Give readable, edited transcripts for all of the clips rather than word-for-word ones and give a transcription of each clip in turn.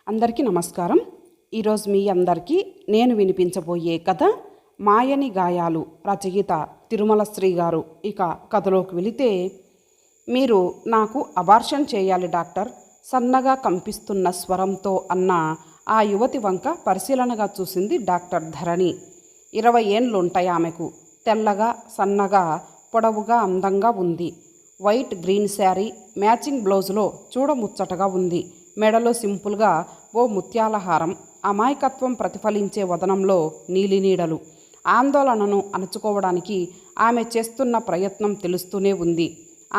అందరికీ నమస్కారం. ఈరోజు మీ అందరికీ నేను వినిపించబోయే కథ మాయని గాయాలు. రచయిత తిరుమల శ్రీ గారు. ఇక కథలోకి వెళితే, మీరు నాకు అబార్షన్ చేయాలి డాక్టర్, సన్నగా కంపిస్తున్న స్వరంతో అన్న ఆ యువతి వంక పరిశీలనగా చూసింది డాక్టర్ ధరణి. 20 ఏండ్లుంటాయి ఆమెకు. తెల్లగా, సన్నగా, పొడవుగా, అందంగా ఉంది. వైట్ గ్రీన్ శారీ, మ్యాచింగ్ బ్లౌజులో చూడముచ్చటగా ఉంది. మెడలో సింపుల్గా ఓ ముత్యాల హారం. అమాయకత్వం ప్రతిఫలించే వదనంలో నీలినీడలు. ఆందోళనను అణచుకోవడానికి ఆమె చేస్తున్న ప్రయత్నం తెలుస్తూనే ఉంది.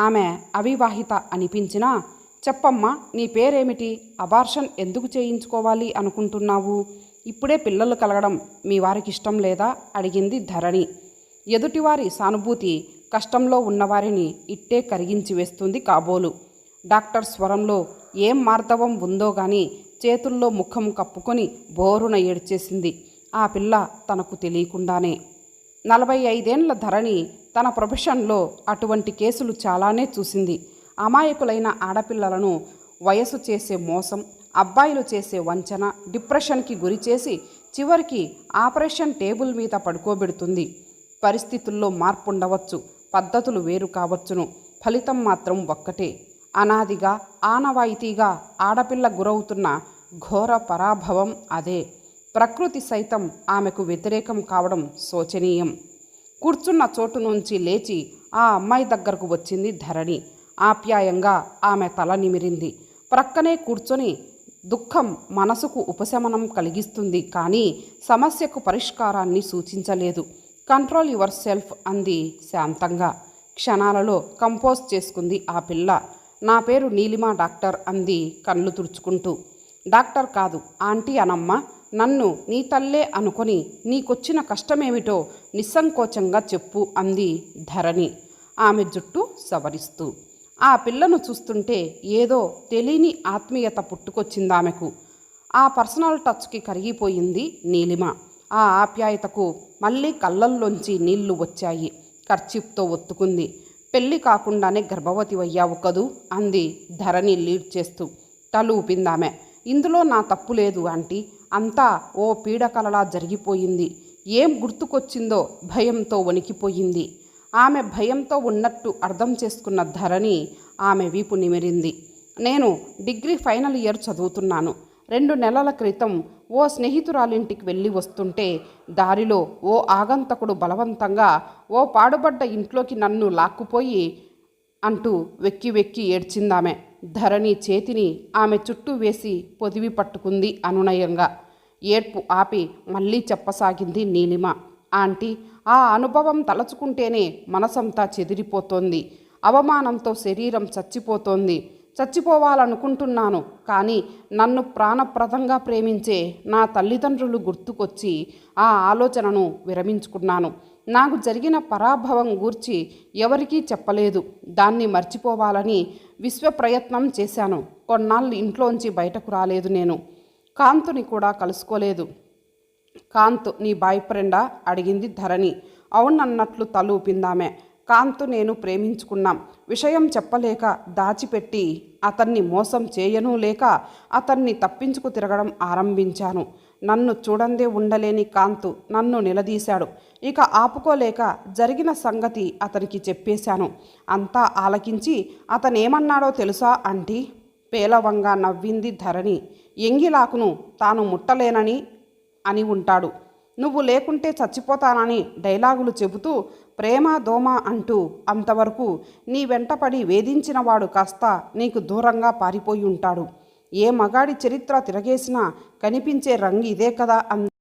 ఆమె అవివాహిత అనిపించినా, చెప్పమ్మా, నీ పేరేమిటి? అబార్షన్ ఎందుకు చేయించుకోవాలి అనుకుంటున్నావు? ఇప్పుడే పిల్లలు కలగడం మీ వారికి ఇష్టం లేదా? అడిగింది ధరణి. ఎదుటివారి సానుభూతి కష్టంలో ఉన్నవారిని ఇట్టే కరిగించి వేస్తుంది కాబోలు. డాక్టర్ స్వరంలో ఏం మార్దవం ఉందో గాని చేతుల్లో ముఖం కప్పుకొని బోరున ఏడ్చేసింది ఆ పిల్ల తనకు తెలియకుండానే. 45 ఏండ్ల ధరణి తన ప్రొఫెషన్లో అటువంటి కేసులు చాలానే చూసింది. అమాయకులైన ఆడపిల్లలను వయసు చేసే మోసం, అబ్బాయిలు చేసే వంచన, డిప్రెషన్కి గురిచేసి చివరికి ఆపరేషన్ టేబుల్ మీద పడుకోబెడుతుంది. పరిస్థితుల్లో మార్పు ఉండవచ్చు, పద్ధతులు వేరు కావచ్చును, ఫలితం మాత్రం ఒక్కటే. అనాదిగా, ఆనవాయితీగా ఆడపిల్ల గురవుతున్న ఘోర పరాభవం అదే. ప్రకృతి సైతం ఆమెకు వ్యతిరేకం కావడం శోచనీయం. కూర్చున్న చోటు నుంచి లేచి ఆ అమ్మాయి దగ్గరకు వచ్చింది ధరణి. ఆప్యాయంగా ఆమె తల నిమిరింది. ప్రక్కనే కూర్చొని, దుఃఖం మనసుకు ఉపశమనం కలిగిస్తుంది కానీ సమస్యకు పరిష్కారాన్ని సూచించలేదు. కంట్రోల్ యువర్ సెల్ఫ్ అంది శాంతంగా. క్షణాలలో కంపోజ్ చేసుకుంది ఆ పిల్ల. నా పేరు నీలిమ డాక్టర్ అంది కళ్ళు తుడుచుకుంటూ. డాక్టర్ కాదు, ఆంటీ అనమ్మ. నన్ను నీ తల్లే అనుకొని నీకొచ్చిన కష్టమేమిటో నిస్సంకోచంగా చెప్పు అంది ధరణి ఆమె జుట్టు సవరిస్తూ. ఆ పిల్లను చూస్తుంటే ఏదో తెలియని ఆత్మీయత పుట్టుకొచ్చిందామెకు. ఆ పర్సనల్ టచ్కి కరిగిపోయింది నీలిమ. ఆ ఆప్యాయతకు మళ్ళీ కళ్ళల్లోంచి నీళ్లు వచ్చాయి. కర్చీప్తో ఒత్తుకుంది. పెళ్ళి కాకుండానే గర్భవతి అయ్యావు కదూ అంది ధరణి లీడ్ చేస్తూ. తల ఊపిందామె. ఇందులో నా తప్పు లేదు ఆంటీ, అంతా ఓ పీడకలలా జరిగిపోయింది. ఏం గుర్తుకొచ్చిందో భయంతో వణికిపోయింది. ఆమె భయంతో ఉన్నట్టు అర్థం చేసుకున్న ధరణి ఆమె వీపు నిమిరింది. నేను డిగ్రీ ఫైనల్ ఇయర్ చదువుతున్నాను. 2 నెలల క్రితం ఓ స్నేహితురాలింటికి వెళ్ళి వస్తుంటే దారిలో ఓ ఆగంతకుడు బలవంతంగా ఓ పాడుబడ్డ ఇంట్లోకి నన్ను లాక్కుపోయి అంటూ వెక్కి వెక్కి ఏడ్చిందామె. ధరణి చేతిని ఆమె చుట్టూ వేసి పొదివి పట్టుకుంది అనునయంగా. ఏడ్పు ఆపి మళ్ళీ చెప్పసాగింది నీలిమ. ఆంటీ, ఆ అనుభవం తలచుకుంటేనే మనసంతా చెదిరిపోతోంది. అవమానంతో శరీరం చచ్చిపోతోంది. చచ్చిపోవాలనుకుంటున్నాను కానీ నన్ను ప్రాణప్రదంగా ప్రేమించే నా తల్లిదండ్రులు గుర్తుకొచ్చి ఆ ఆలోచనను విరమించుకున్నాను. నాకు జరిగిన పరాభవం గూర్చి ఎవరికీ చెప్పలేదు. దాన్ని మర్చిపోవాలని విశ్వప్రయత్నం చేశాను. కొన్నాళ్ళు ఇంట్లోంచి బయటకు రాలేదు. నేను కాంతుని కూడా కలుసుకోలేదు. కాంత్ నీ బాయ్ ఫ్రెండా అడిగింది ధరణి. అవునన్నట్లు తల ఊపిందామె. కాంతు నేను ప్రేమించుకున్నాం. విషయం చెప్పలేక దాచిపెట్టి అతన్ని మోసం చేయను లేక అతన్ని తప్పించుకు తిరగడం ఆరంభించాను. నన్ను చూడందే ఉండలేని కాంతు నన్ను నిలదీశాడు. ఇక ఆపుకోలేక జరిగిన సంగతి అతనికి చెప్పేశాను. అంతా ఆలకించి అతనేమన్నాడో తెలుసా ఆంటీ? పేలవంగా నవ్వింది ధరణి. ఎంగిలాకును తాను ముట్టలేనని అని ఉంటాడు. నువ్వు లేకుంటే చచ్చిపోతానని డైలాగులు చెబుతూ ప్రేమ దోమ అంటూ అంతవరకు నీ వెంటపడి వేధించినవాడు కాస్త నీకు దూరంగా పారిపోయి ఉంటాడు. ఏ మగాడి చరిత్ర తిరగేసినా కనిపించే రంగు ఇదే కదా అంది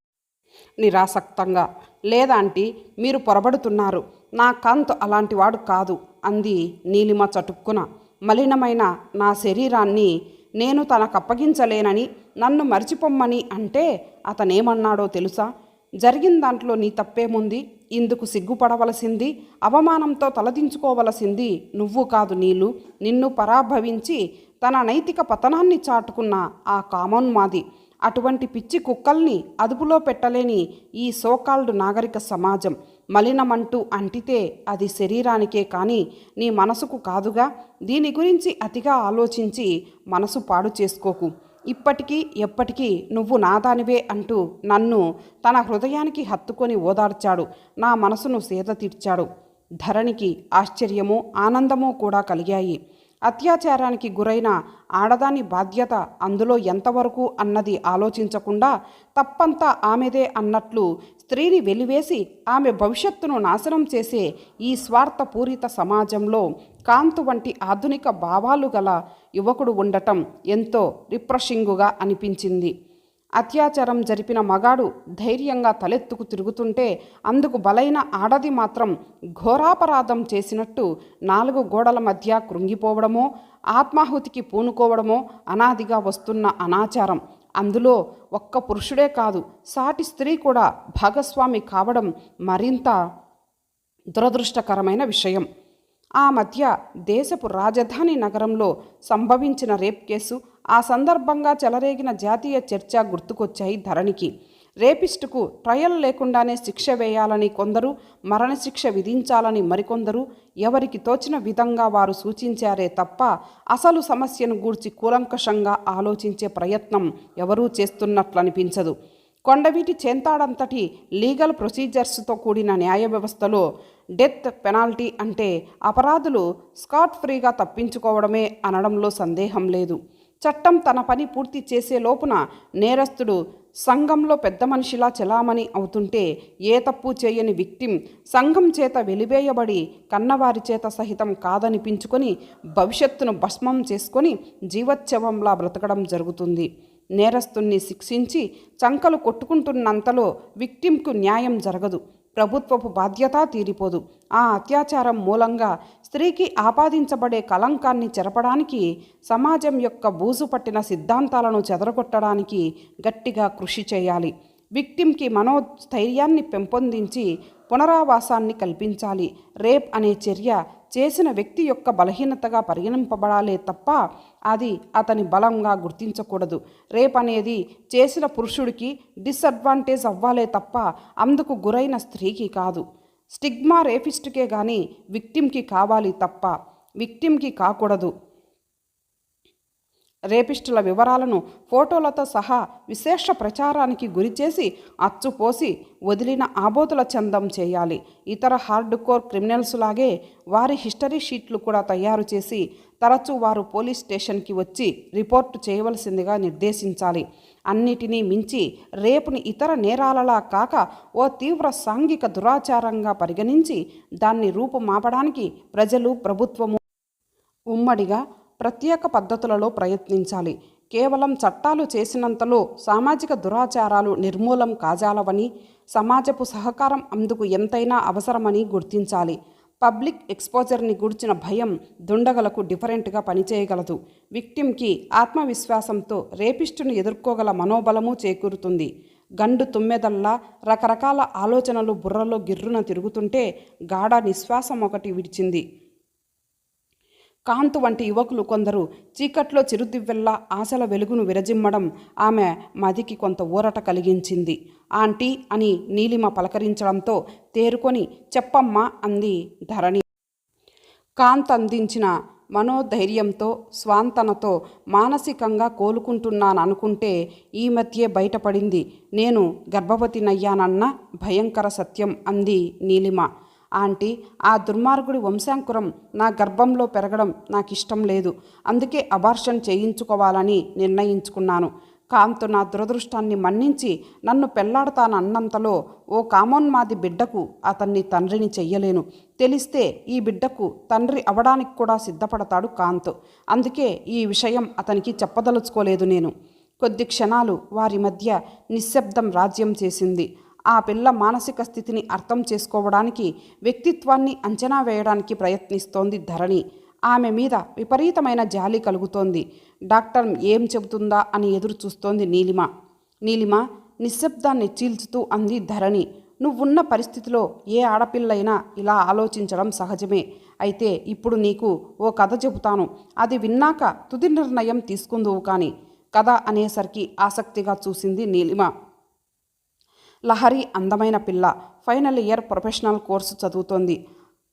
నిరాసక్తంగా. లేదాంటీ, మీరు పొరబడుతున్నారు. నా కాంత్ అలాంటివాడు కాదు అంది నీలిమ చటుక్కున. మలినమైన నా శరీరాన్ని నేను తనకప్పగించలేనని నన్ను మర్చిపోమ్మని అంటే అతనేమన్నాడో తెలుసా? జరిగిన దాంట్లో నీ తప్పేముంది? ఇందుకు సిగ్గుపడవలసింది, అవమానంతో తలదించుకోవలసింది నువ్వు కాదు నీలు. నిన్ను పరాభవించి తన నైతిక పతనాన్ని చాటుకున్న ఆ కామోన్మాది. అటువంటి పిచ్చి కుక్కల్ని అదుపులో పెట్టలేని ఈ సోకాల్డ్ నాగరిక సమాజం. మలినమంటూ అంటితే అది శరీరానికే కానీ నీ మనసుకు కాదుగా. దీని గురించి అతిగా ఆలోచించి మనసు పాడు చేసుకోకు. ఇప్పటికీ ఎప్పటికీ నువ్వు నాదానివే అంటూ నన్ను తన హృదయానికి హత్తుకొని ఓదార్చాడు. నా మనసును సేద తీర్చాడు. ధరణికి ఆశ్చర్యము ఆనందము కూడా కలిగాయి. అత్యాచారానికి గురైన ఆడదాని బాధ్యత అందులో ఎంతవరకు అన్నది ఆలోచించకుండా తప్పంతా ఆమెదే అన్నట్లు స్త్రీని వెలివేసి ఆమె భవిష్యత్తును నాశనం చేసే ఈ స్వార్థపూరిత సమాజంలో కాంతు వంటి ఆధునిక భావాలు గల యువకుడు ఉండటం ఎంతో రిఫ్రెషింగుగా అనిపించింది. అత్యాచారం జరిపిన మగాడు ధైర్యంగా తలెత్తుకు తిరుగుతుంటే అందుకు బలైన ఆడది మాత్రం ఘోరాపరాధం చేసినట్టు 4 గోడల మధ్య కృంగిపోవడమో ఆత్మాహుతికి పూనుకోవడమో అనాదిగా వస్తున్న అనాచారం. అందులో ఒక్క పురుషుడే కాదు, సాటి స్త్రీ కూడా భాగస్వామి కావడం మరింత దురదృష్టకరమైన విషయం. ఆ మధ్య దేశపు రాజధాని నగరంలో సంభవించిన రేప్ కేసు, ఆ సందర్భంగా చెలరేగిన జాతీయ చర్చ గుర్తుకొచ్చాయి ధరణికి. రేపిస్టుకు ట్రయల్ లేకుండానే శిక్ష వేయాలని కొందరు, మరణశిక్ష విధించాలని మరికొందరు ఎవరికి తోచిన విధంగా వారు సూచించారే తప్ప అసలు సమస్యను గూర్చి కూలంకషంగా ఆలోచించే ప్రయత్నం ఎవరూ చేస్తున్నట్లనిపించదు. కొండవీటి చేంతాడంతటి లీగల్ ప్రొసీజర్స్తో కూడిన న్యాయ వ్యవస్థలో డెత్ పెనాల్టీ అంటే అపరాధులు స్కాట్ ఫ్రీగా తప్పించుకోవడమే అనడంలో సందేహం లేదు. చట్టం తన పని పూర్తి చేసే లోపున నేరస్తుడు సంఘంలో పెద్ద మనిషిలా చెలామణి అవుతుంటే ఏ తప్పు చేయని విక్టిమ్ సంఘం చేత వెలివేయబడి కన్నవారి చేత సహితం కాదనిపించుకొని భవిష్యత్తును భస్మం చేసుకొని జీవోత్సవంలా బ్రతకడం జరుగుతుంది. నేరస్తుణ్ణి శిక్షించి చంకలు కొట్టుకుంటున్నంతలో విక్టిమ్కు న్యాయం జరగదు, ప్రభుత్వపు బాధ్యత తీరిపోదు. ఆ అత్యాచారం మూలంగా స్త్రీకి ఆపాదించబడే కలంకాన్ని చెరపడానికి, సమాజం యొక్క బూజు పట్టిన సిద్ధాంతాలను చెదరగొట్టడానికి గట్టిగా కృషి చేయాలి. విక్టిమ్కి మనోస్థైర్యాన్ని పెంపొందించి పునరావాసాన్ని కల్పించాలి. రేప్ అనే చర్య చేసిన వ్యక్తి యొక్క బలహీనతగా పరిగణింపబడాలే తప్ప అది అతని బలంగా గుర్తించకూడదు. రేప్ అనేది చేసిన పురుషుడికి డిసడ్వాంటేజ్ అవ్వాలే తప్ప అందుకు గురైన స్త్రీకి కాదు. స్టిగ్మా రేపిస్టుకే కానీ విక్టిమ్కి కావాలి తప్ప విక్టిమ్కి కాకూడదు. రేపిస్టుల వివరాలను ఫోటోలతో సహా విశేష ప్రచారానికి గురిచేసి అచ్చుపోసి వదిలిన ఆబోతుల చందం చేయాలి. ఇతర హార్డ్ కోర్ క్రిమినల్స్ లాగే వారి హిస్టరీ షీట్లు కూడా తయారు చేసి తరచూ వారు పోలీస్ స్టేషన్కి వచ్చి రిపోర్టు చేయవలసిందిగా నిర్దేశించాలి. అన్నిటినీ మించి రేపుని ఇతర నేరాలలా కాక ఓ తీవ్ర సాంఘిక దురాచారంగా పరిగణించి దాన్ని రూపుమాపడానికి ప్రజలు, ప్రభుత్వము ఉమ్మడిగా ప్రత్యేక పద్ధతులలో ప్రయత్నించాలి. కేవలం చట్టాలు చేసినంతలో సామాజిక దురాచారాలు నిర్మూలం కాజాలవని, సమాజపు సహకారం అందుకు ఎంతైనా అవసరమని గుర్తించాలి. పబ్లిక్ ఎక్స్పోజర్ని గూర్చిన భయం దుండగలకు డిఫరెంట్గా పనిచేయగలదు. విక్టిమ్కి ఆత్మవిశ్వాసంతో రేపిస్టును ఎదుర్కోగల మనోబలము చేకూరుతుంది. గండు తుమ్మెదల్లా రకరకాల ఆలోచనలు బుర్రలో గిర్రున తిరుగుతుంటే గాఢ నిశ్వాసం ఒకటి విడిచింది. కాంతు వంటి యువకులు కొందరు చీకట్లో చిరుదివ్వెల్లా ఆశల వెలుగును విరజిమ్మడం ఆమె మదికి కొంత ఊరట కలిగించింది. ఆంటీ అని నీలిమ పలకరించడంతో తేరుకొని చెప్పమ్మా అంది ధరణి. కాంత్ అందించిన మనోధైర్యంతో, స్వాంతనతో మానసికంగా కోలుకుంటున్నాననుకుంటే ఈ మధ్యే బయటపడింది నేను గర్భవతినయ్యానన్న భయంకర సత్యం అంది నీలిమ. ఆంటీ, ఆ దుర్మార్గుడి వంశాంకురం నా గర్భంలో పెరగడం నాకిష్టం లేదు. అందుకే అబార్షన్ చేయించుకోవాలని నిర్ణయించుకున్నాను. కాంతు నా దురదృష్టాన్ని మన్నించి నన్ను పెళ్లాడతానన్నంతలో ఓ కామోన్మాది బిడ్డకు అతన్ని తండ్రిని చెయ్యలేను. తెలిస్తే ఈ బిడ్డకు తండ్రి అవడానికి కూడా సిద్ధపడతాడు కాంతు. అందుకే ఈ విషయం అతనికి చెప్పదలుచుకోలేదు నేను. కొద్ది క్షణాలు వారి మధ్య నిశ్శబ్దం రాజ్యం చేసింది. ఆ పిల్ల మానసిక స్థితిని అర్థం చేసుకోవడానికి, వ్యక్తిత్వాన్ని అంచనా వేయడానికి ప్రయత్నిస్తోంది ధరణి. ఆమె మీద విపరీతమైన జాలి కలుగుతోంది. డాక్టర్ ఏం చెబుతుందా అని ఎదురు చూస్తోంది నీలిమ. నీలిమ నిశ్శబ్దాన్ని చీల్చుతూ అంది ధరణి. నువ్వున్న పరిస్థితిలో ఏ ఆడపిల్లైనా ఇలా ఆలోచించడం సహజమే. అయితే ఇప్పుడు నీకు ఓ కథ చెబుతాను. అది విన్నాక తుది నిర్ణయం తీసుకుందువు కానీ. కథ అనేసరికి ఆసక్తిగా చూసింది నీలిమ. లహరి అందమైన పిల్ల. ఫైనల్ ఇయర్ ప్రొఫెషనల్ కోర్సు చదువుతోంది.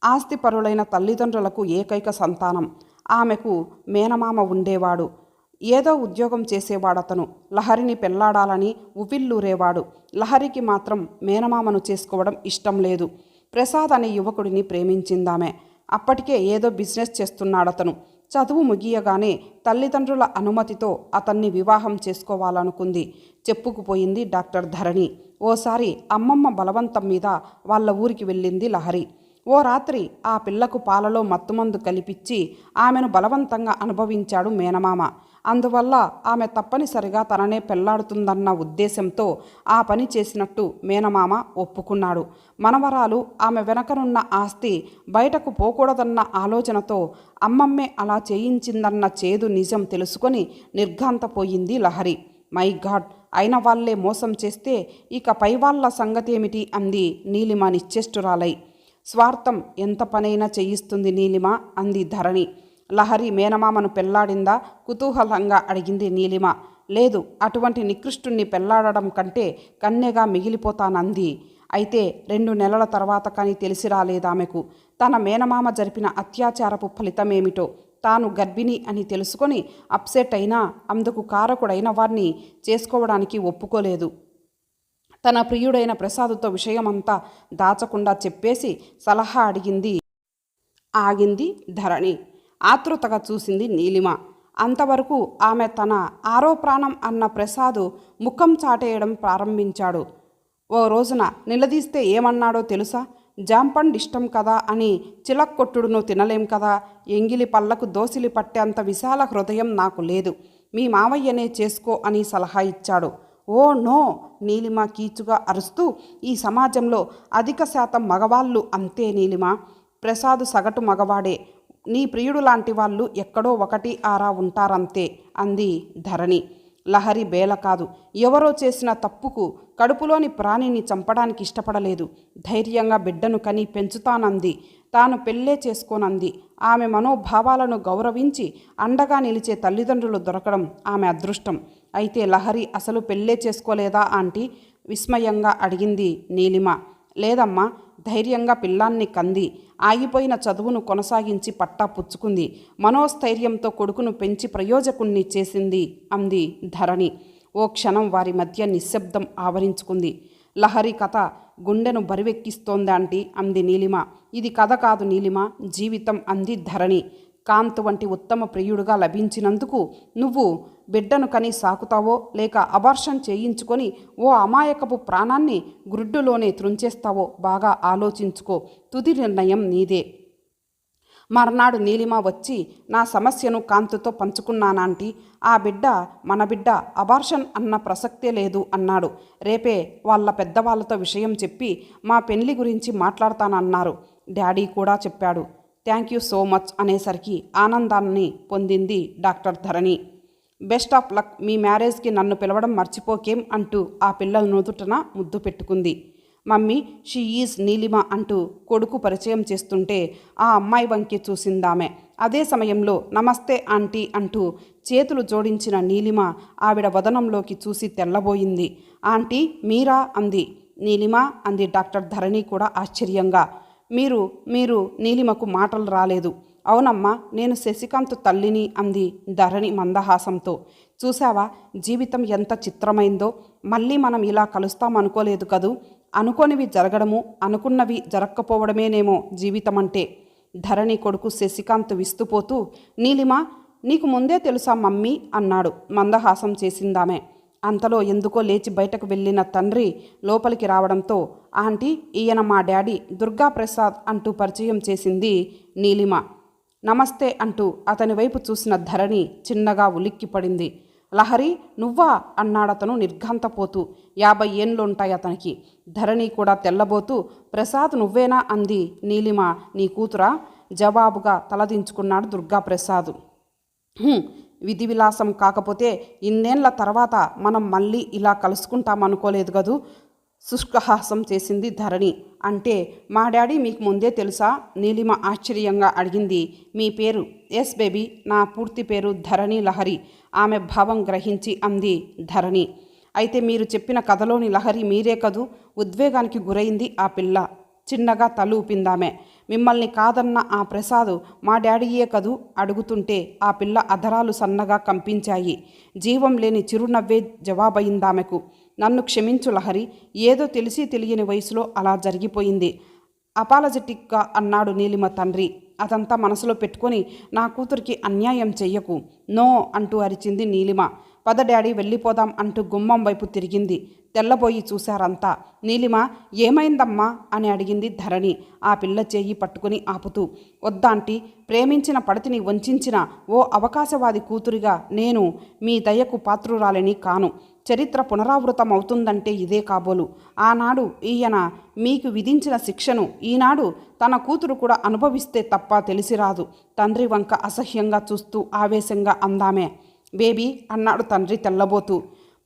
ఆస్తిపరులైన తల్లిదండ్రులకు ఏకైక సంతానం. ఆమెకు మేనమామ ఉండేవాడు. ఏదో ఉద్యోగం చేసేవాడతను. లహరిని పెళ్లాడాలని ఉవ్విళ్ళూరేవాడు. లహరికి మాత్రం మేనమామను చేసుకోవడం ఇష్టం లేదు. ప్రసాద్ అనే యువకుడిని ప్రేమించిందామె. అప్పటికే ఏదో బిజినెస్ చేస్తున్నాడతను. చదువు ముగియగానే తల్లిదండ్రుల అనుమతితో అతన్ని వివాహం చేసుకోవాలనుకుంది. చెప్పుకుపోయింది డాక్టర్ ధరణి. ఓసారి అమ్మమ్మ బలవంతం మీద వాళ్ళ ఊరికి వెళ్ళింది లహరి. ఓ రాత్రి ఆ పిల్లకు పాలలో మత్తుమందు కలిపిచ్చి ఆమెను బలవంతంగా అనుభవించాడు మేనమామ. అందువల్ల ఆమె తప్పనిసరిగా తననే పెళ్లాడుతుందన్న ఉద్దేశంతో ఆ పని చేసినట్టు మేనమామ ఒప్పుకున్నాడు. మనవరాలు ఆమె వెనకనున్న ఆస్తి బయటకు పోకూడదన్న ఆలోచనతో అమ్మమ్మే అలా చేయించిందన్న చేదు నిజం తెలుసుకొని నిర్ఘాంతపోయింది లహరి. మై గాడ్, అయిన వాళ్లే మోసం చేస్తే ఇక పై వాళ్ళ సంగతేమిటి అంది నీలిమ నిశ్చేష్టురాలై. స్వార్థం ఎంత పనైనా చేయిస్తుంది నీలిమ అంది ధరణి. లహరి మేనమామను పెళ్లాడిందా కుతూహలంగా అడిగింది నీలిమ. లేదు, అటువంటి నికృష్టుణ్ణి పెళ్లాడడం కంటే కన్యగా మిగిలిపోతానంది. అయితే 2 నెలల తర్వాత కానీ తెలిసి రాలేదామెకు తన మేనమామ జరిపిన అత్యాచారపు ఫలితమేమిటో. తాను గర్భిణి అని తెలుసుకొని అప్సెట్ అయినా అందుకు కారకుడైన వారిని చేసుకోవడానికి ఒప్పుకోలేదు. తన ప్రియుడైన ప్రసాదుతో విషయమంతా దాచకుండా చెప్పేసి సలహా అడిగింది. ఆగింది ధరణి. ఆతృతగా చూసింది నీలిమ. అంతవరకు ఆమె తన ఆరో ప్రాణం అన్న ప్రసాదు ముఖం చాటేయడం ప్రారంభించాడు. ఓ రోజున నిలదీస్తే ఏమన్నాడో తెలుసా? జాంపండ్ ఇష్టం కదా అని చిలక్కొట్టుడును తినలేం కదా. ఎంగిలి పళ్లకు దోసిలి పట్టేంత విశాల హృదయం నాకు లేదు. మీ మావయ్యనే చేసుకో అని సలహా ఇచ్చాడు. Oh no! నీలిమ కీచుగా అరుస్తూ, ఈ సమాజంలో అధిక శాతం మగవాళ్ళు అంతే నీలిమ. ప్రసాదు సగటు మగవాడే. నీ ప్రియుడు లాంటి వాళ్ళు ఎక్కడో 1-6 ఉంటారంతే అంది ధరణి. లహరి బేల కాదు. ఎవరో చేసిన తప్పుకు కడుపులోని ప్రాణిని చంపడానికి ఇష్టపడలేదు. ధైర్యంగా బిడ్డను కని పెంచుతానంది. తాను పెళ్ళే చేసుకోనంది. ఆమె మనోభావాలను గౌరవించి అండగా నిలిచే తల్లిదండ్రులు దొరకడం ఆమె అదృష్టం. అయితే లహరి అసలు పెళ్ళే చేసుకోలేదా ఆంటీ? విస్మయంగా అడిగింది నీలిమ. లేదమ్మా, ధైర్యంగా పిల్లాన్ని కంది. ఆగిపోయిన చదువును కొనసాగించి పట్టా పుచ్చుకుంది. మనోస్థైర్యంతో కొడుకును పెంచి ప్రయోజకుణ్ణి చేసింది అంది ధరణి. ఓ క్షణం వారి మధ్య నిశ్శబ్దం ఆవరించుకుంది. లహరి కథ గుండెను బరివెక్కిస్తోందాంటీ అంది నీలిమ. ఇది కథ కాదు నీలిమ, జీవితం అంది ధరణి. కాంత్ వంటి ఉత్తమ ప్రియుడుగా లభించినందుకు నువ్వు బిడ్డను కని సాకుతావో లేక అబార్షన్ చేయించుకొని ఓ అమాయకపు ప్రాణాన్ని గ్రుడ్డులోనే త్రుంచేస్తావో బాగా ఆలోచించుకో. తుది నిర్ణయం నీదే. మర్నాడు నీలిమ వచ్చి నా సమస్యను కాంతుతో పంచుకున్నానాంటీ. ఆ బిడ్డ మన బిడ్డ, అబార్షన్ అన్న ప్రసక్తే లేదు అన్నాడు. రేపే వాళ్ళ పెద్దవాళ్ళతో విషయం చెప్పి మా పెళ్లి గురించి మాట్లాడతానన్నారు. డాడీ కూడా చెప్పాడు. థ్యాంక్ యూ సో మచ్ అనేసరికి ఆనందాన్ని పొందింది doctor Dharani. Best of luck. మీ మ్యారేజ్కి నన్ను పిలవడం మర్చిపోకేం అంటూ ఆ పిల్లల నుదుటన ముద్దు పెట్టుకుంది. మమ్మీ, షీ ఈజ్ నీలిమ అంటూ కొడుకు పరిచయం చేస్తుంటే ఆ అమ్మాయి వంకి చూసిందామె. అదే సమయంలో నమస్తే ఆంటీ అంటూ చేతులు జోడించిన నీలిమ ఆవిడ వదనంలోకి చూసి తెల్లబోయింది. ఆంటీ మీరా అంది. నీలిమ అంది డాక్టర్ ధరణి కూడా ఆశ్చర్యంగా. మీరు నీలిమకు మాటలు రాలేదు. అవునమ్మా, నేను శశికాంత్ తల్లిని అంది ధరణి మందహాసంతో. చూసావా జీవితం ఎంత చిత్రమైందో. మళ్ళీ మనం ఇలా కలుస్తామనుకోలేదు కదూ. అనుకోనివి జరగడము, అనుకున్నవి జరక్కపోవడమేనేమో జీవితం అంటే. ధరణి కొడుకు శశికాంత్ విస్తుపోతూ, నీలిమ నీకు ముందే తెలుసా మమ్మీ అన్నాడు. మందహాసం చేసిందామె. అంతలో ఎందుకో లేచి బయటకు వెళ్ళిన తండ్రి లోపలికి రావడంతో ఆంటీ, ఈయన మా డాడీ దుర్గాప్రసాద్ అంటూ పరిచయం చేసింది నీలిమ. నమస్తే అంటూ అతని వైపు చూసిన ధరణి చిన్నగా ఉలిక్కిపడింది. లహరి నువ్వా అన్నాడతను నిర్ఘాంతపోతూ. 50 ఏండ్లుంటాయి అతనికి. ధరణి కూడా తెల్లబోతూ, ప్రసాద్ నువ్వేనా అంది నీలిమ. నీ కూతురా? జవాబుగా తలదించుకున్నాడు దుర్గాప్రసాద్. విధి విలాసం కాకపోతే ఇన్నేళ్ల తర్వాత మనం మళ్ళీ ఇలా కలుసుకుంటామనుకోలేదు కదూ. శుష్కహాసం చేసింది ధరణి. అంటే మా డాడీ మీకు ముందే తెలుసా? నీలిమ ఆశ్చర్యంగా అడిగింది. మీ పేరు? ఎస్ బేబీ, నా పూర్తి పేరు ధరణి లహరి. ఆమె భావం గ్రహించి అంది ధరణి. అయితే మీరు చెప్పిన కథలోని లహరి మీరే కదూ. ఉద్వేగానికి గురైంది ఆ పిల్ల. చిన్నగా తల ఊపిందామె. మిమ్మల్ని కాదన్న ఆ ప్రసాద్ మా డాడీయే కదూ అడుగుతుంటే ఆ పిల్ల అధరాలు సన్నగా కంపించాయి. జీవం లేని చిరునవ్వే జవాబయిందామెకు. నన్ను క్షమించు లహరి, ఏదో తెలిసి తెలియని వయసులో అలా జరిగిపోయింది అపాలజెటిక్గా అన్నాడు నీలిమ తండ్రి. అదంతా మనసులో పెట్టుకొని నా కూతురికి అన్యాయం చెయ్యకు. నో అంటూ అరిచింది నీలిమ. పద డాడీ వెళ్ళిపోదాం అంటూ గుమ్మం వైపు తిరిగింది. తెల్లబోయి చూశారంతా. నీలిమ ఏమైందమ్మా అని అడిగింది ధరణి ఆ పిల్ల చేయి పట్టుకుని ఆపుతూ. వద్దాంటీ, ప్రేమించిన పడతిని వంచిన ఓ అవకాశవాది కూతురిగా నేను మీ దయకు పాత్రురాలని కాను. చరిత్ర పునరావృతం అవుతుందంటే ఇదే కాబోలు. ఆనాడు ఈయన మీకు విధించిన శిక్షను ఈనాడు తన కూతురు కూడా అనుభవిస్తే తప్ప తెలిసిరాదు. తండ్రి వంక అసహ్యంగా చూస్తూ ఆవేశంగా అందామే. బేబీ అన్నాడు తండ్రి తెల్లబోతూ.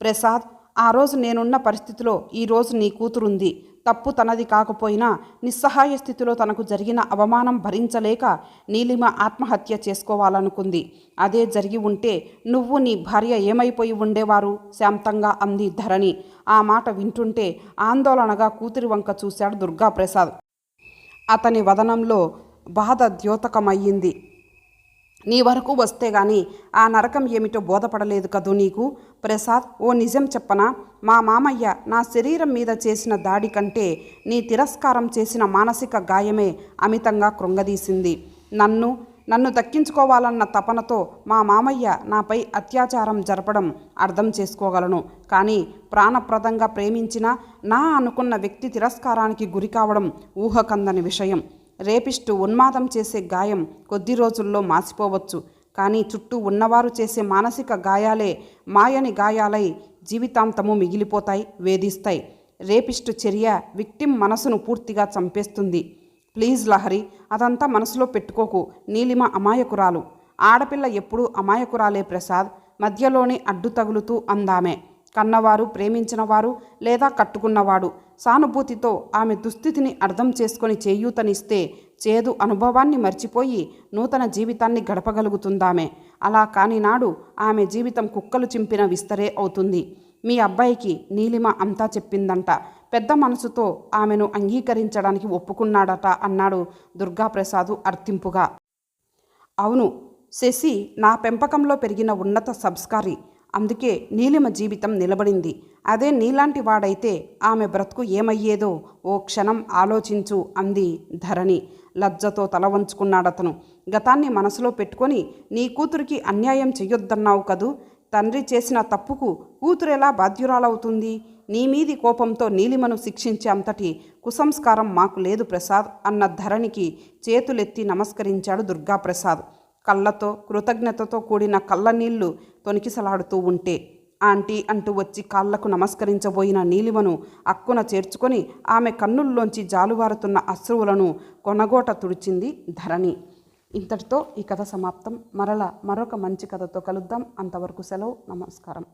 ప్రసాద్, ఆ రోజు నేనున్న పరిస్థితిలో ఈరోజు నీ కూతురుంది. తప్పు తనది కాకపోయినా నిస్సహాయ స్థితిలో తనకు జరిగిన అవమానం భరించలేక నీలిమ ఆత్మహత్య చేసుకోవాలనుకుంది. అదే జరిగి ఉంటే నువ్వు నీ భార్య ఏమైపోయి ఉండేవారు శాంతంగా అంది ధరణి. ఆ మాట వింటుంటే ఆందోళనగా కూతురి వంక చూశాడు దుర్గాప్రసాద్. అతని వదనంలో బాధ ద్యోతకమయ్యింది. నీ వరకు వస్తే గాని ఆ నరకం ఏమిటో బోధపడలేదు కదూ నీకు. ప్రసాద్, ఓ నిజం చెప్పనా? మా మామయ్య నా శరీరం మీద చేసిన దాడి కంటే నీ తిరస్కారం చేసిన మానసిక గాయమే అమితంగా కృంగదీసింది. నన్ను దక్కించుకోవాలన్న తపనతో మా మామయ్య నాపై అత్యాచారం జరపడం అర్థం చేసుకోగలను. కానీ ప్రాణప్రదంగా ప్రేమించిన నా అనుకున్న వ్యక్తి తిరస్కారానికి గురి కావడం ఊహకందని విషయం. రేపిస్టు ఉన్మాదం చేసే గాయం కొద్ది రోజుల్లో మాసిపోవచ్చు. కానీ చుట్టూ ఉన్నవారు చేసే మానసిక గాయాలే మాయని గాయాలై జీవితాంతము మిగిలిపోతాయి, వేధిస్తాయి. రేపిస్టు చర్య విక్టిమ్ మనసును పూర్తిగా చంపేస్తుంది. ప్లీజ్ లహరి, అదంతా మనసులో పెట్టుకోకు. నీలిమ అమాయకురాలు. ఆడపిల్ల ఎప్పుడూ అమాయకురాలే ప్రసాద్, మధ్యలోనే అడ్డు తగులుతూ అందామే. కన్నవారు, ప్రేమించినవారు లేదా కట్టుకున్నవాడు సానుభూతితో ఆమె దుస్థితిని అర్థం చేసుకొని చేయూతనిస్తే చేదు అనుభవాన్ని మర్చిపోయి నూతన జీవితాన్ని గడపగలుగుతుందామె. అలా కాని నాడు ఆమె జీవితం కుక్కలు చింపిన విస్తరే అవుతుంది. మీ అబ్బాయికి నీలిమ అంతా చెప్పిందంట. పెద్ద మనసుతో ఆమెను అంగీకరించడానికి ఒప్పుకున్నాడట అన్నాడు దుర్గాప్రసాద్ అర్థింపుగా. అవును, శశి నా పెంపకంలో పెరిగిన ఉన్నత సంస్కారి. అందుకే నీలిమ జీవితం నిలబడింది. అదే నీలాంటి వాడైతే ఆమె బ్రతుకు ఏమయ్యేదో ఓ క్షణం ఆలోచించు అంది ధరణి. లజ్జతో తల వంచుకున్నాడతను. గతాన్ని మనసులో పెట్టుకొని నీ కూతురికి అన్యాయం చెయ్యొద్దన్నావు కదూ. తండ్రి చేసిన తప్పుకు కూతురెలా బాధ్యురాలవుతుంది? నీ మీది కోపంతో నీలిమను శిక్షించే అంతటి కుసంస్కారం మాకు లేదు ప్రసాద్ అన్న ధరణికి చేతులెత్తి నమస్కరించాడు దుర్గాప్రసాద్. కళ్ళతో కృతజ్ఞతతో కూడిన కళ్ళనీళ్లు తొనికిసలాడుతూ ఉంటే. ఆంటీ అంటూ వచ్చి కాళ్లకు నమస్కరించబోయిన నీలిమను అక్కున చేర్చుకొని ఆమె కన్నుల్లోంచి జాలువారుతున్న అశ్రువులను కొనగోట తుడిచింది ధరణి. ఇంతటితో ఈ కథ సమాప్తం. మరలా మరొక మంచి కథతో కలుద్దాం. అంతవరకు సెలవు. నమస్కారం.